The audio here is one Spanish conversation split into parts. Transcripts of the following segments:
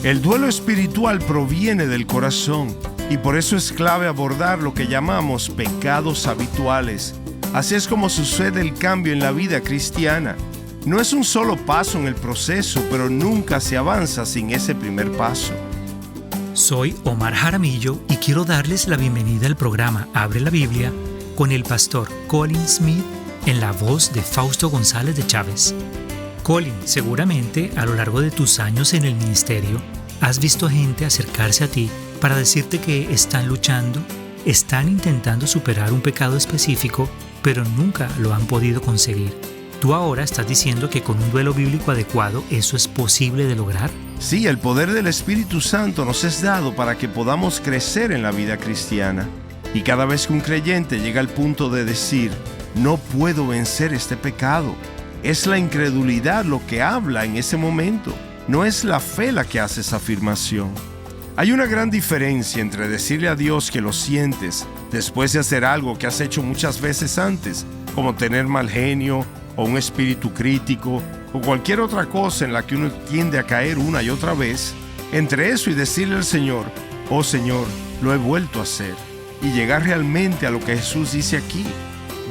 El duelo espiritual proviene del corazón y por eso es clave abordar lo que llamamos pecados habituales. Así es como sucede el cambio en la vida cristiana. No es un solo paso en el proceso, pero nunca se avanza sin ese primer paso. Soy Omar Jaramillo y quiero darles la bienvenida al programa Abre la Biblia con el pastor Colin Smith en la voz de Fausto González de Chávez. Colin, seguramente a lo largo de tus años en el ministerio has visto gente acercarse a ti para decirte que están luchando, están intentando superar un pecado específico, pero nunca lo han podido conseguir. ¿Tú ahora estás diciendo que con un duelo bíblico adecuado eso es posible de lograr? Sí, el poder del Espíritu Santo nos es dado para que podamos crecer en la vida cristiana. Y cada vez que un creyente llega al punto de decir, no puedo vencer este pecado, es la incredulidad lo que habla en ese momento. No es la fe la que hace esa afirmación. Hay una gran diferencia entre decirle a Dios que lo sientes después de hacer algo que has hecho muchas veces antes, como tener mal genio o un espíritu crítico o cualquier otra cosa en la que uno tiende a caer una y otra vez, entre eso y decirle al Señor, oh Señor, lo he vuelto a hacer, y llegar realmente a lo que Jesús dice aquí.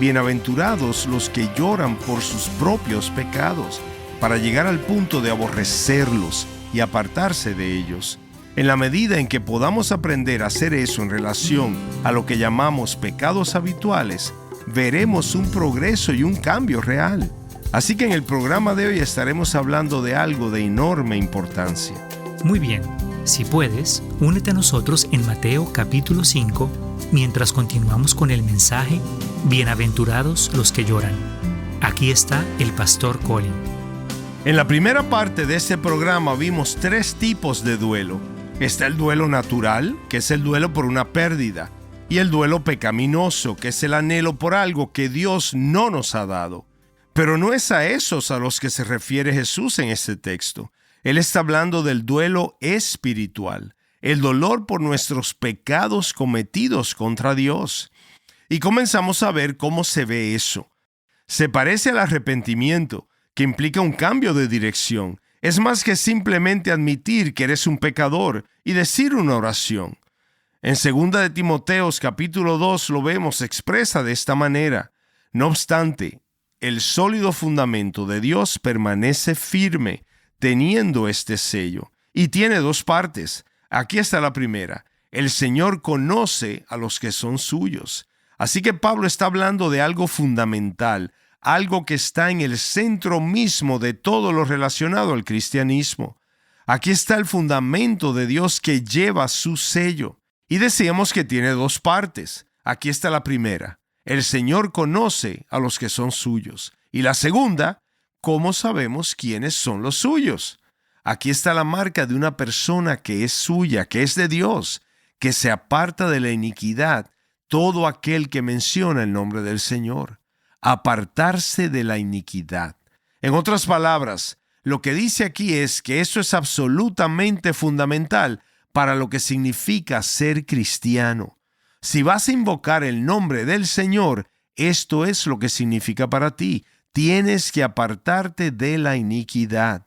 Bienaventurados los que lloran por sus propios pecados, para llegar al punto de aborrecerlos y apartarse de ellos. En la medida en que podamos aprender a hacer eso en relación a lo que llamamos pecados habituales, veremos un progreso y un cambio real. Así que en el programa de hoy estaremos hablando de algo de enorme importancia. Muy bien, si puedes, únete a nosotros en Mateo capítulo 5, mientras continuamos con el mensaje Bienaventurados los que lloran. Aquí está el pastor Colin. En la primera parte de este programa vimos 3 tipos de duelo. Está el duelo natural, que es el duelo por una pérdida, y el duelo pecaminoso, que es el anhelo por algo que Dios no nos ha dado. Pero no es a esos a los que se refiere Jesús en este texto. Él está hablando del duelo espiritual, el dolor por nuestros pecados cometidos contra Dios. Y comenzamos a ver cómo se ve eso. Se parece al arrepentimiento, que implica un cambio de dirección. Es más que simplemente admitir que eres un pecador y decir una oración. En 2 de Timoteo capítulo 2 lo vemos expresa de esta manera. No obstante, el sólido fundamento de Dios permanece firme, teniendo este sello. Y tiene 2 partes. Aquí está la primera. El Señor conoce a los que son suyos. Así que Pablo está hablando de algo fundamental, algo que está en el centro mismo de todo lo relacionado al cristianismo. Aquí está el fundamento de Dios que lleva su sello. Y decíamos que tiene 2 partes. Aquí está la primera. El Señor conoce a los que son suyos. Y la segunda, ¿cómo sabemos quiénes son los suyos? Aquí está la marca de una persona que es suya, que es de Dios, que se aparta de la iniquidad, todo aquel que menciona el nombre del Señor. Apartarse de la iniquidad. En otras palabras, lo que dice aquí es que eso es absolutamente fundamental para lo que significa ser cristiano. Si vas a invocar el nombre del Señor, esto es lo que significa para ti. Tienes que apartarte de la iniquidad.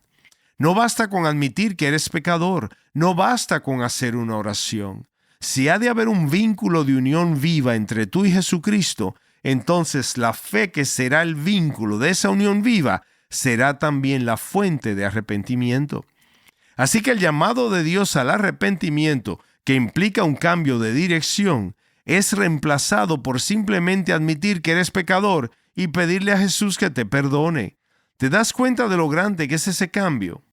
No basta con admitir que eres pecador, no basta con hacer una oración. Si ha de haber un vínculo de unión viva entre tú y Jesucristo, entonces la fe que será el vínculo de esa unión viva será también la fuente de arrepentimiento. Así que el llamado de Dios al arrepentimiento, que implica un cambio de dirección, es reemplazado por simplemente admitir que eres pecador y pedirle a Jesús que te perdone. ¿Te das cuenta de lo grande que es ese cambio?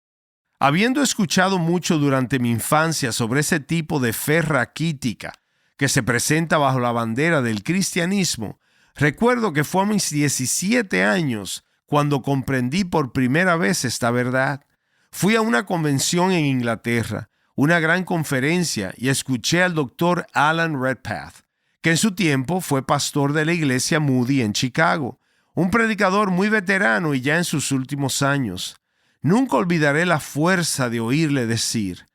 Habiendo escuchado mucho durante mi infancia sobre ese tipo de fe raquítica que se presenta bajo la bandera del cristianismo, recuerdo que fue a mis 17 años cuando comprendí por primera vez esta verdad. Fui a una convención en Inglaterra, una gran conferencia, y escuché al doctor Alan Redpath, que en su tiempo fue pastor de la iglesia Moody en Chicago, un predicador muy veterano y ya en sus últimos años. Nunca olvidaré la fuerza de oírle decir,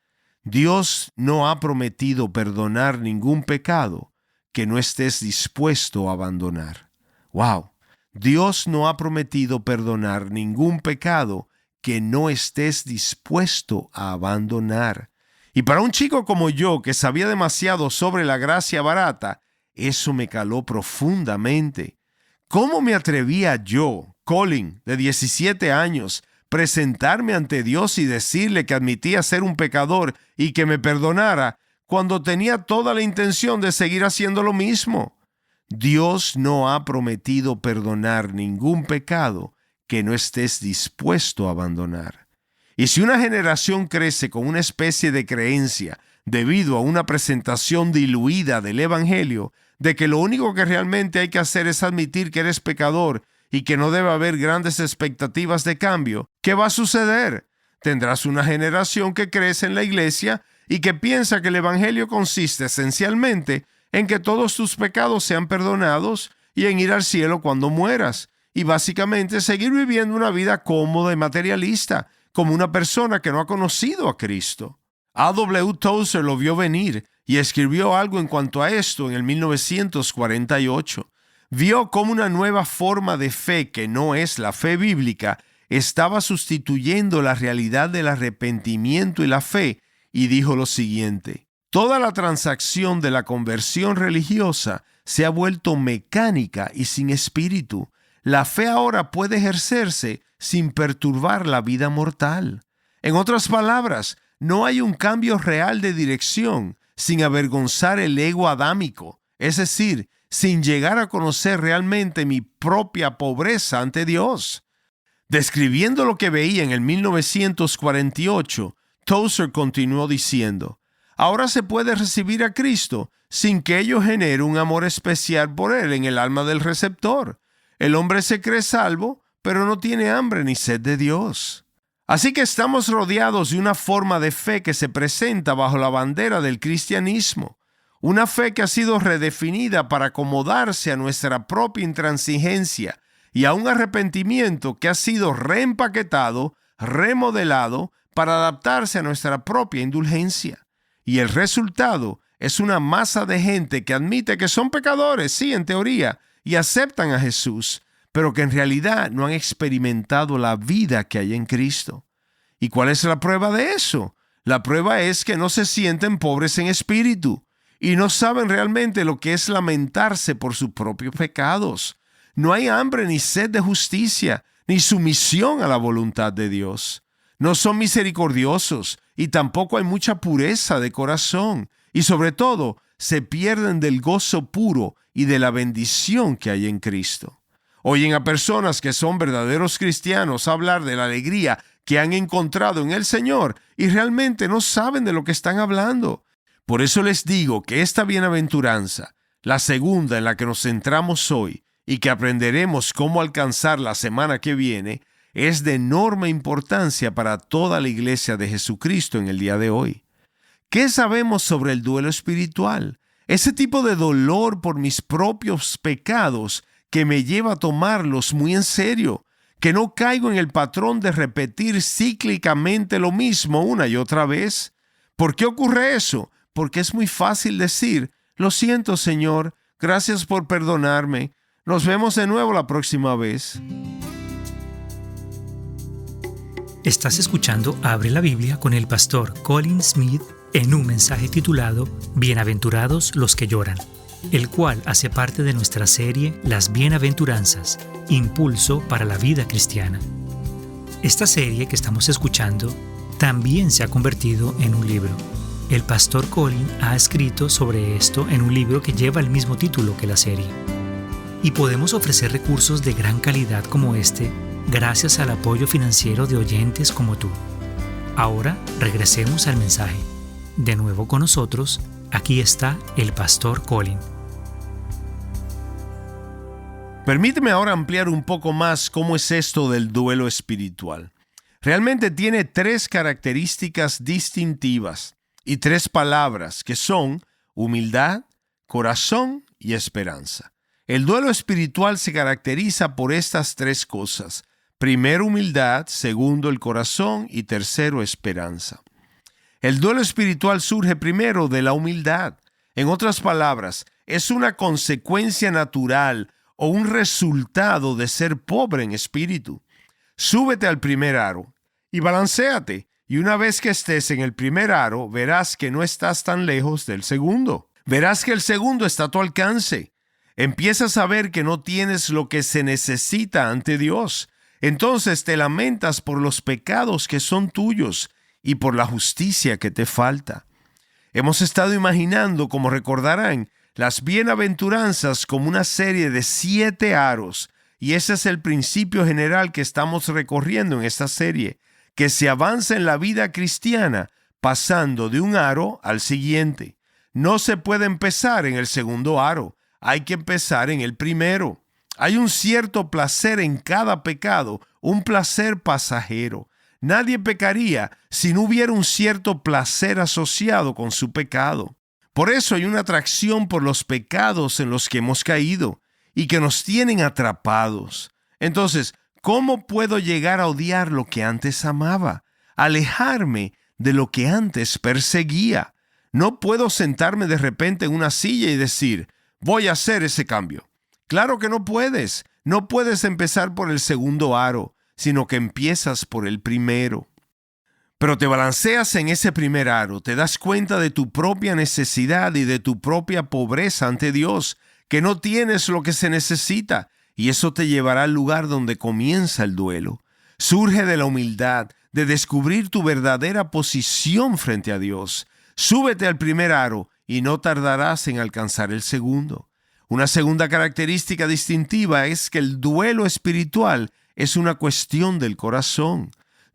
Dios no ha prometido perdonar ningún pecado que no estés dispuesto a abandonar. ¡Wow! Dios no ha prometido perdonar ningún pecado que no estés dispuesto a abandonar. Y para un chico como yo, que sabía demasiado sobre la gracia barata, eso me caló profundamente. ¿Cómo me atrevía yo, Colin, de 17 años, presentarme ante Dios y decirle que admitía ser un pecador y que me perdonara cuando tenía toda la intención de seguir haciendo lo mismo? Dios no ha prometido perdonar ningún pecado que no estés dispuesto a abandonar. Y si una generación crece con una especie de creencia debido a una presentación diluida del Evangelio, de que lo único que realmente hay que hacer es admitir que eres pecador y que no debe haber grandes expectativas de cambio, ¿qué va a suceder? Tendrás una generación que crece en la iglesia y que piensa que el Evangelio consiste esencialmente en que todos tus pecados sean perdonados y en ir al cielo cuando mueras, y básicamente seguir viviendo una vida cómoda y materialista, como una persona que no ha conocido a Cristo. A.W. Tozer lo vio venir y escribió algo en cuanto a esto en el 1948. Vio cómo una nueva forma de fe, que no es la fe bíblica, estaba sustituyendo la realidad del arrepentimiento y la fe, y dijo lo siguiente: toda la transacción de la conversión religiosa se ha vuelto mecánica y sin espíritu. La fe ahora puede ejercerse sin perturbar la vida mortal. En otras palabras, no hay un cambio real de dirección sin avergonzar el ego adámico, es decir, sin llegar a conocer realmente mi propia pobreza ante Dios. Describiendo lo que veía en el 1948, Tozer continuó diciendo: ahora se puede recibir a Cristo sin que ello genere un amor especial por Él en el alma del receptor. El hombre se cree salvo, pero no tiene hambre ni sed de Dios. Así que estamos rodeados de una forma de fe que se presenta bajo la bandera del cristianismo. Una fe que ha sido redefinida para acomodarse a nuestra propia intransigencia y a un arrepentimiento que ha sido reempaquetado, remodelado para adaptarse a nuestra propia indulgencia. Y el resultado es una masa de gente que admite que son pecadores, sí, en teoría, y aceptan a Jesús, pero que en realidad no han experimentado la vida que hay en Cristo. ¿Y cuál es la prueba de eso? La prueba es que no se sienten pobres en espíritu y no saben realmente lo que es lamentarse por sus propios pecados. No hay hambre ni sed de justicia, ni sumisión a la voluntad de Dios. No son misericordiosos y tampoco hay mucha pureza de corazón. Y sobre todo, se pierden del gozo puro y de la bendición que hay en Cristo. Oyen a personas que son verdaderos cristianos hablar de la alegría que han encontrado en el Señor y realmente no saben de lo que están hablando. Por eso les digo que esta bienaventuranza, la segunda en la que nos centramos hoy y que aprenderemos cómo alcanzar la semana que viene, es de enorme importancia para toda la iglesia de Jesucristo en el día de hoy. ¿Qué sabemos sobre el duelo espiritual? Ese tipo de dolor por mis propios pecados que me lleva a tomarlos muy en serio, que no caigo en el patrón de repetir cíclicamente lo mismo una y otra vez. ¿Por qué ocurre eso? Porque es muy fácil decir: lo siento, Señor, gracias por perdonarme, nos vemos de nuevo la próxima vez. Estás escuchando Abre la Biblia con el pastor Colin Smith en un mensaje titulado Bienaventurados los que lloran, el cual hace parte de nuestra serie Las Bienaventuranzas, Impulso para la Vida Cristiana. Esta serie que estamos escuchando también se ha convertido en un libro. El pastor Colin ha escrito sobre esto en un libro que lleva el mismo título que la serie. Y podemos ofrecer recursos de gran calidad como este gracias al apoyo financiero de oyentes como tú. Ahora regresemos al mensaje. De nuevo con nosotros, aquí está el pastor Colin. Permíteme ahora ampliar un poco más cómo es esto del duelo espiritual. Realmente tiene 3 características distintivas y 3 palabras que son humildad, corazón y esperanza. El duelo espiritual se caracteriza por estas 3 cosas. Primero, humildad; segundo, el corazón; y tercero, esperanza. El duelo espiritual surge primero de la humildad. En otras palabras, es una consecuencia natural o un resultado de ser pobre en espíritu. Súbete al primer aro. y balanséate. Y una vez que estés en el primer aro, verás que no estás tan lejos del segundo. Verás que el segundo está a tu alcance. Empiezas a ver que no tienes lo que se necesita ante Dios. Entonces te lamentas por los pecados que son tuyos y por la justicia que te falta. Hemos estado imaginando, como recordarán, las bienaventuranzas como una serie de 7 aros, y ese es el principio general que estamos recorriendo en esta serie, que se avanza en la vida cristiana pasando de un aro al siguiente. No se puede empezar en el segundo aro, hay que empezar en el primero. Hay un cierto placer en cada pecado, un placer pasajero. Nadie pecaría si no hubiera un cierto placer asociado con su pecado. Por eso hay una atracción por los pecados en los que hemos caído y que nos tienen atrapados. Entonces, ¿cómo puedo llegar a odiar lo que antes amaba? Alejarme de lo que antes perseguía. No puedo sentarme de repente en una silla y decir, voy a hacer ese cambio. Claro que no puedes. No puedes empezar por el segundo aro, sino que empiezas por el primero. Pero te balanceas en ese primer aro, te das cuenta de tu propia necesidad y de tu propia pobreza ante Dios, que no tienes lo que se necesita, y eso te llevará al lugar donde comienza el duelo. Surge de la humildad, de descubrir tu verdadera posición frente a Dios. Súbete al primer aro y no tardarás en alcanzar el segundo. Una segunda característica distintiva es que el duelo espiritual es una cuestión del corazón.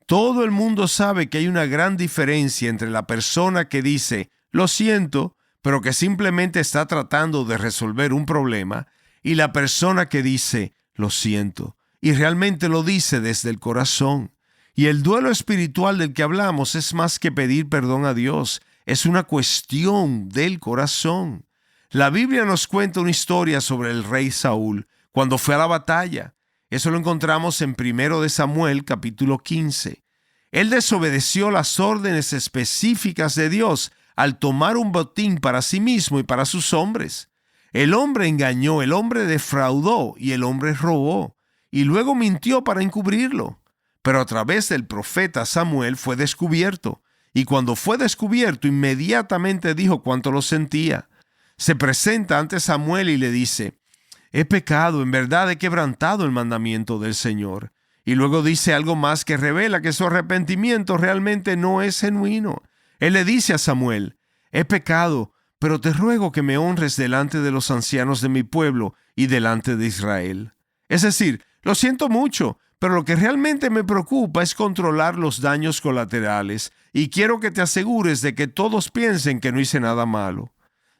Todo el mundo sabe que hay una gran diferencia entre la persona que dice, lo siento, pero que simplemente está tratando de resolver un problema, y la persona que dice, lo siento, y realmente lo dice desde el corazón. Y el duelo espiritual del que hablamos es más que pedir perdón a Dios, es una cuestión del corazón. La Biblia nos cuenta una historia sobre el rey Saúl cuando fue a la batalla. Eso lo encontramos en 1 Samuel, capítulo 15. Él desobedeció las órdenes específicas de Dios al tomar un botín para sí mismo y para sus hombres. El hombre engañó, el hombre defraudó y el hombre robó, y luego mintió para encubrirlo. Pero a través del profeta Samuel fue descubierto, y cuando fue descubierto, inmediatamente dijo cuánto lo sentía. Se presenta ante Samuel y le dice, he pecado, en verdad he quebrantado el mandamiento del Señor. Y luego dice algo más que revela que su arrepentimiento realmente no es genuino. Él le dice a Samuel, he pecado, pero te ruego que me honres delante de los ancianos de mi pueblo y delante de Israel. Es decir, lo siento mucho, pero lo que realmente me preocupa es controlar los daños colaterales y quiero que te asegures de que todos piensen que no hice nada malo.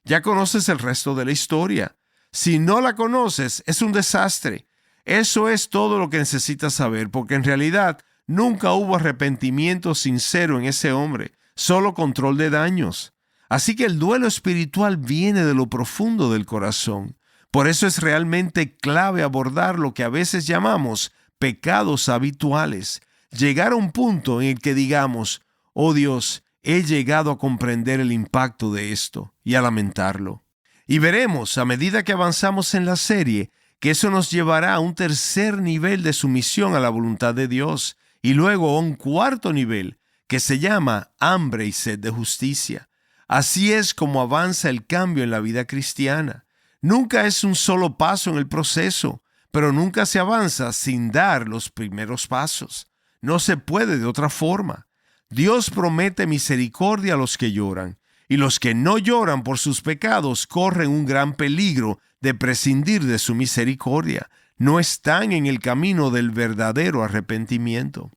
Ya conoces el resto de la historia. Si no la conoces, es un desastre. Eso es todo lo que necesitas saber, porque en realidad nunca hubo arrepentimiento sincero en ese hombre, solo control de daños. Así que el duelo espiritual viene de lo profundo del corazón. Por eso es realmente clave abordar lo que a veces llamamos pecados habituales. Llegar a un punto en el que digamos, oh Dios, he llegado a comprender el impacto de esto y a lamentarlo. Y veremos, a medida que avanzamos en la serie, que eso nos llevará a un tercer nivel de sumisión a la voluntad de Dios y luego a un cuarto nivel que se llama hambre y sed de justicia. Así es como avanza el cambio en la vida cristiana. Nunca es un solo paso en el proceso, pero nunca se avanza sin dar los primeros pasos. No se puede de otra forma. Dios promete misericordia a los que lloran, y los que no lloran por sus pecados corren un gran peligro de prescindir de su misericordia. No están en el camino del verdadero arrepentimiento.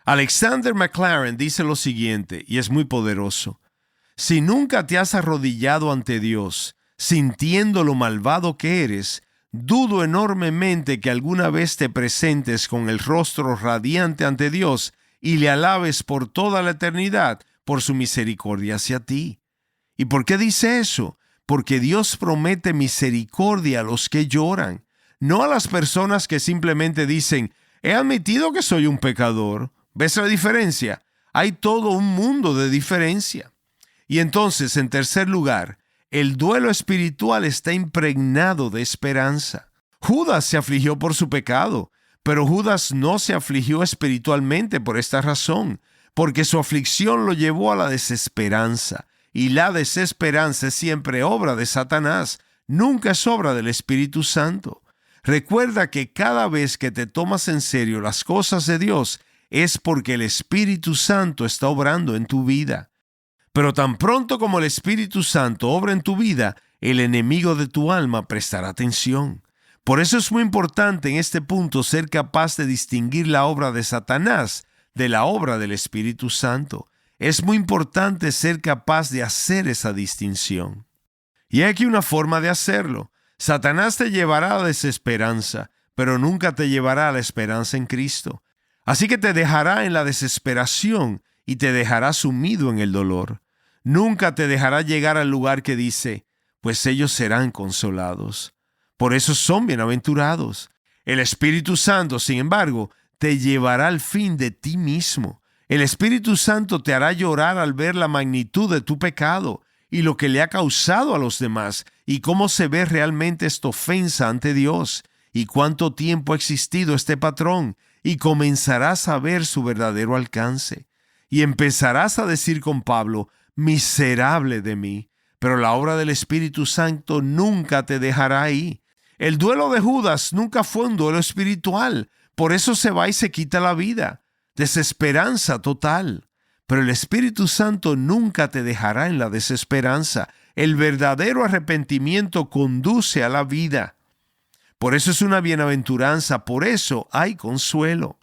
Alexander McLaren dice lo siguiente, y es muy poderoso. Si nunca te has arrodillado ante Dios, sintiendo lo malvado que eres, dudo enormemente que alguna vez te presentes con el rostro radiante ante Dios y le alabes por toda la eternidad por su misericordia hacia ti. ¿Y por qué dice eso? Porque Dios promete misericordia a los que lloran, no a las personas que simplemente dicen, he admitido que soy un pecador. ¿Ves la diferencia? Hay todo un mundo de diferencia. Y entonces, en tercer lugar, el duelo espiritual está impregnado de esperanza. Judas se afligió por su pecado, Pero Judas no se afligió espiritualmente por esta razón, porque su aflicción lo llevó a la desesperanza. Y la desesperanza es siempre obra de Satanás, nunca es obra del Espíritu Santo. Recuerda que cada vez que te tomas en serio las cosas de Dios, es porque el Espíritu Santo está obrando en tu vida. Pero tan pronto como el Espíritu Santo obra en tu vida, el enemigo de tu alma prestará atención. Por eso es muy importante en este punto ser capaz de distinguir la obra de Satanás de la obra del Espíritu Santo. Es muy importante ser capaz de hacer esa distinción. Y hay aquí una forma de hacerlo. Satanás te llevará a la desesperanza, pero nunca te llevará a la esperanza en Cristo. Así que te dejará en la desesperación y te dejará sumido en el dolor. Nunca te dejará llegar al lugar que dice, pues ellos serán consolados. Por eso son bienaventurados. El Espíritu Santo, sin embargo, te llevará al fin de ti mismo. El Espíritu Santo te hará llorar al ver la magnitud de tu pecado y lo que le ha causado a los demás y cómo se ve realmente esta ofensa ante Dios y cuánto tiempo ha existido este patrón, y comenzarás a ver su verdadero alcance. Y empezarás a decir con Pablo, miserable de mí, pero la obra del Espíritu Santo nunca te dejará ahí. El duelo de Judas nunca fue un duelo espiritual, por eso se va y se quita la vida. Desesperanza total. Pero el Espíritu Santo nunca te dejará en la desesperanza. El verdadero arrepentimiento conduce a la vida. Por eso es una bienaventuranza, por eso hay consuelo.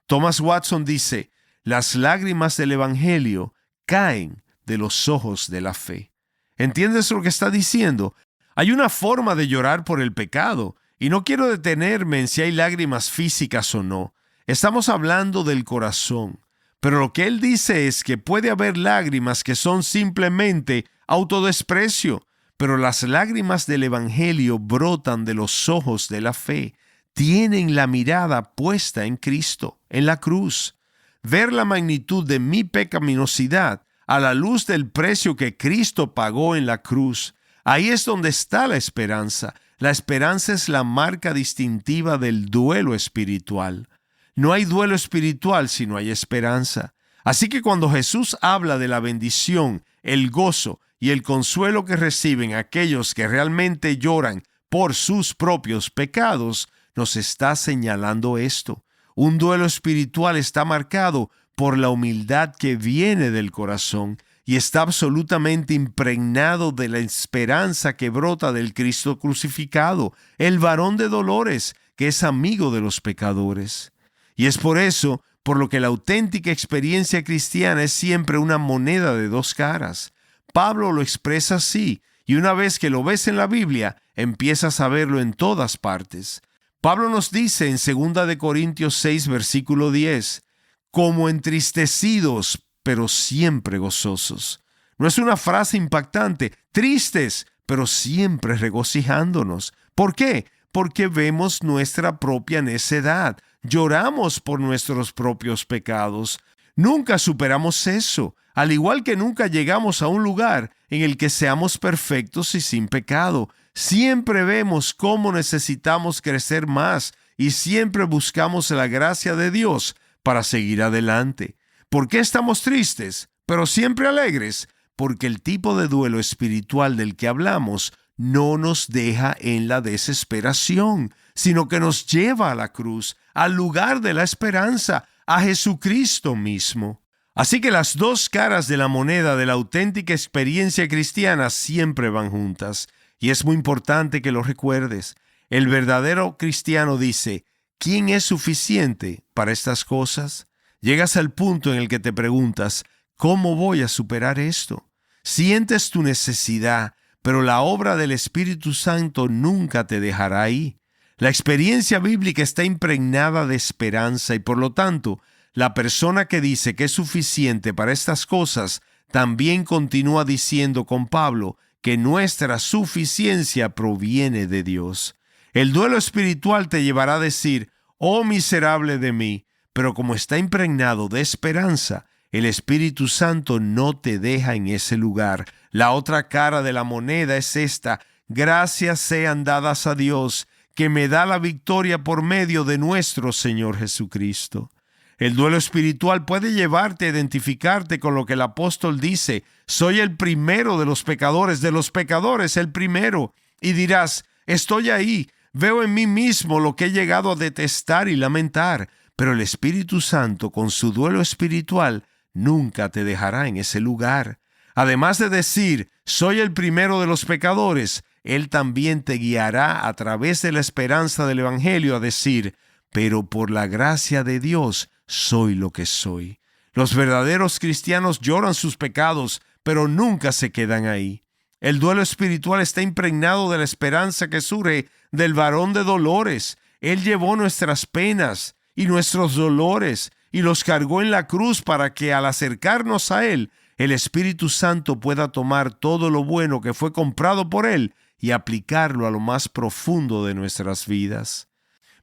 Thomas Watson dice, las lágrimas del Evangelio caen de los ojos de la fe. ¿Entiendes lo que está diciendo? Hay una forma de llorar por el pecado, y no quiero detenerme en si hay lágrimas físicas o no. Estamos hablando del corazón. Pero lo que él dice es que puede haber lágrimas que son simplemente autodesprecio, pero las lágrimas del Evangelio brotan de los ojos de la fe. Tienen la mirada puesta en Cristo, en la cruz. Ver la magnitud de mi pecaminosidad a la luz del precio que Cristo pagó en la cruz. Ahí es donde está la esperanza. La esperanza es la marca distintiva del duelo espiritual. No hay duelo espiritual si no hay esperanza. Así que cuando Jesús habla de la bendición, el gozo y el consuelo que reciben aquellos que realmente lloran por sus propios pecados, nos está señalando esto. Un duelo espiritual está marcado por la humildad que viene del corazón y está absolutamente impregnado de la esperanza que brota del Cristo crucificado, el varón de dolores, que es amigo de los pecadores. Y es por eso, por lo que la auténtica experiencia cristiana es siempre una moneda de dos caras. Pablo lo expresa así, y una vez que lo ves en la Biblia, empiezas a verlo en todas partes. Pablo nos dice en 2 Corintios 6, versículo 10, como entristecidos, pero siempre gozosos. No es una frase impactante, tristes, pero siempre regocijándonos. ¿Por qué? Porque vemos nuestra propia necedad. Lloramos por nuestros propios pecados. Nunca superamos eso, al igual que nunca llegamos a un lugar en el que seamos perfectos y sin pecado. Siempre vemos cómo necesitamos crecer más y siempre buscamos la gracia de Dios para seguir adelante. ¿Por qué estamos tristes, pero siempre alegres? Porque el tipo de duelo espiritual del que hablamos no nos deja en la desesperación, sino que nos lleva a la cruz, al lugar de la esperanza, a Jesucristo mismo. Así que las dos caras de la moneda de la auténtica experiencia cristiana siempre van juntas, y es muy importante que lo recuerdes. El verdadero cristiano dice, ¿quién es suficiente para estas cosas? Llegas al punto en el que te preguntas, ¿cómo voy a superar esto? Sientes tu necesidad, pero la obra del Espíritu Santo nunca te dejará ahí. La experiencia bíblica está impregnada de esperanza y por lo tanto, la persona que dice que es suficiente para estas cosas también continúa diciendo con Pablo que nuestra suficiencia proviene de Dios. El duelo espiritual te llevará a decir, oh miserable de mí, pero como está impregnado de esperanza, el Espíritu Santo no te deja en ese lugar. La otra cara de la moneda es esta: gracias sean dadas a Dios, que me da la victoria por medio de nuestro Señor Jesucristo. El duelo espiritual puede llevarte a identificarte con lo que el apóstol dice: soy el primero de los pecadores el primero. Y dirás: estoy ahí, veo en mí mismo lo que he llegado a detestar y lamentar. Pero el Espíritu Santo, con su duelo espiritual, nunca te dejará en ese lugar. Además de decir: soy el primero de los pecadores, Él también te guiará a través de la esperanza del Evangelio a decir: pero por la gracia de Dios soy lo que soy. Los verdaderos cristianos lloran sus pecados, pero nunca se quedan ahí. El duelo espiritual está impregnado de la esperanza que surge del varón de dolores. Él llevó nuestras penas y nuestros dolores y los cargó en la cruz para que al acercarnos a Él, el Espíritu Santo pueda tomar todo lo bueno que fue comprado por Él y aplicarlo a lo más profundo de nuestras vidas.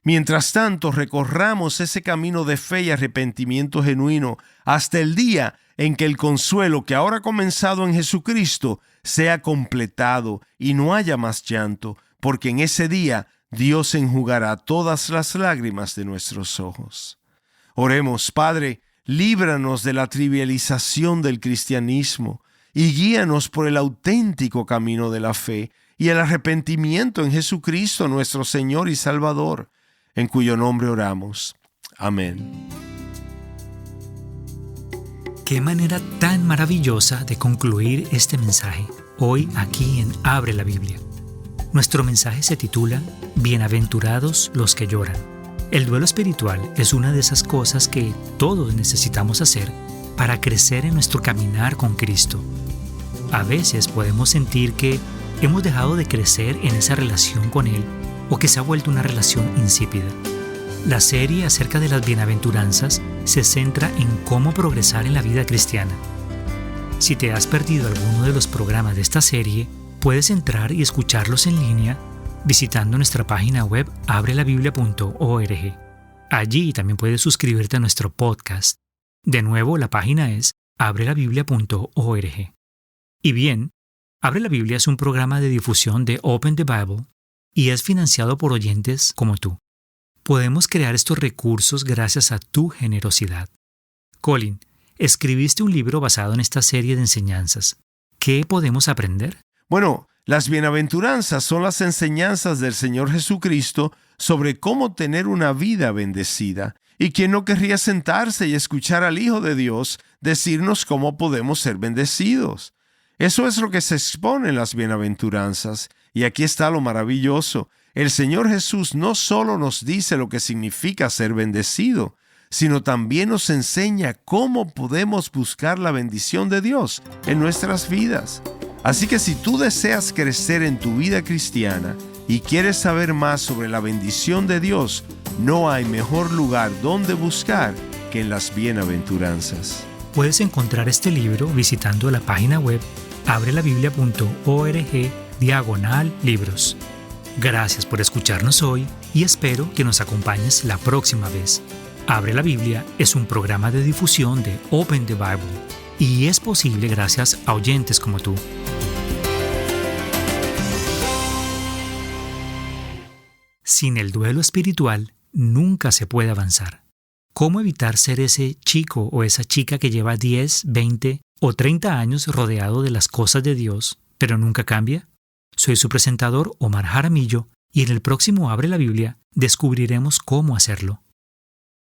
Mientras tanto, recorramos ese camino de fe y arrepentimiento genuino hasta el día en que el consuelo que ahora ha comenzado en Jesucristo sea completado y no haya más llanto, porque en ese día Dios enjugará todas las lágrimas de nuestros ojos. Oremos. Padre, líbranos de la trivialización del cristianismo y guíanos por el auténtico camino de la fe y el arrepentimiento en Jesucristo nuestro Señor y Salvador, en cuyo nombre oramos. Amén. Qué manera tan maravillosa de concluir este mensaje, hoy aquí en Abre la Biblia. Nuestro mensaje se titula Bienaventurados los que lloran. El duelo espiritual es una de esas cosas que todos necesitamos hacer para crecer en nuestro caminar con Cristo. A veces podemos sentir que hemos dejado de crecer en esa relación con Él o que se ha vuelto una relación insípida. La serie acerca de las bienaventuranzas se centra en cómo progresar en la vida cristiana. Si te has perdido alguno de los programas de esta serie, puedes entrar y escucharlos en línea visitando nuestra página web abrelabiblia.org. Allí también puedes suscribirte a nuestro podcast. De nuevo, la página es abrelabiblia.org. Y bien, Abre la Biblia es un programa de difusión de Open the Bible y es financiado por oyentes como tú. Podemos crear estos recursos gracias a tu generosidad. Colin, escribiste un libro basado en esta serie de enseñanzas. ¿Qué podemos aprender? Bueno, las bienaventuranzas son las enseñanzas del Señor Jesucristo sobre cómo tener una vida bendecida. ¿Y quién no querría sentarse y escuchar al Hijo de Dios decirnos cómo podemos ser bendecidos? Eso es lo que se expone en las bienaventuranzas. Y aquí está lo maravilloso. El Señor Jesús no solo nos dice lo que significa ser bendecido, sino también nos enseña cómo podemos buscar la bendición de Dios en nuestras vidas. Así que si tú deseas crecer en tu vida cristiana y quieres saber más sobre la bendición de Dios, no hay mejor lugar donde buscar que en las bienaventuranzas. Puedes encontrar este libro visitando la página web abrelabiblia.org/libros. Gracias por escucharnos hoy y espero que nos acompañes la próxima vez. Abre la Biblia es un programa de difusión de Open the Bible y es posible gracias a oyentes como tú. Sin el duelo espiritual, nunca se puede avanzar. ¿Cómo evitar ser ese chico o esa chica que lleva 10, 20 o 30 años rodeado de las cosas de Dios, pero nunca cambia? Soy su presentador, Omar Jaramillo, y en el próximo Abre la Biblia descubriremos cómo hacerlo.